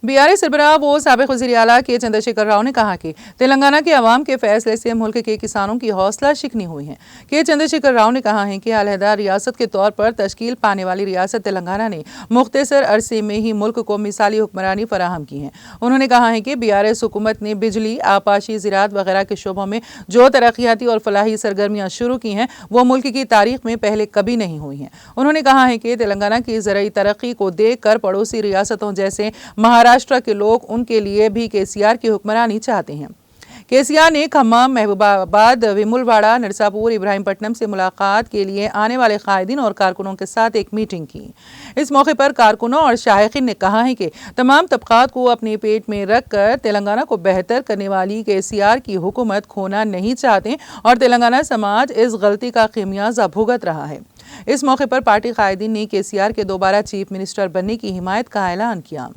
BRS सरबराह व साबिक वज़ीर आला के चंद्रशेखर राव ने कहा कि तेलंगाना के अवाम के फैसले से मुल्क के किसानों की हौसला शिकनी हुई है। के चंद्रशेखर राव ने कहा है कि अलहदा रियासत के तौर पर तश्कील पाने वाली रियासत तेलंगाना ने मुख्तसर अरसे में ही मुल्क को मिसाली हुक्मरानी फराहम की है। उन्होंने कहा है कि बीआरएस हुकूमत ने बिजली, आपाशी, ज़राअत वगैरह के शोबों में जो तरक्याती और फलाही सरगर्मियाँ शुरू की हैं वो मुल्क की तारीख में पहले कभी नहीं हुई हैं। उन्होंने कहा है कि तेलंगाना की ज़रूरी तरक्की को देख कर पड़ोसी रियासतों जैसे महाराष्ट्र के लोग उनके लिए भी केसीआर की हुक्मरानी चाहते हैं। केसीआर ने खम्मम, महबूबाबाद, विमुलवाड़ा, नरसापुर, इब्राहिमपट्टनम से मुलाकात के लिए आने वाले कायदीन और कारकुनों के साथ एक मीटिंग की। इस मौके पर कारकुनों और शायखीन ने कहा है कि तमाम तबकात को अपने पेट में रखकर तेलंगाना को बेहतर करने वाली केसीआर की हुकूमत खोना नहीं चाहते और तेलंगाना समाज इस गलती का खमियाजा भुगत रहा है। इस मौके पर पार्टी कायदीन ने केसीआर के दोबारा चीफ मिनिस्टर बनने की हिमायत का ऐलान किया।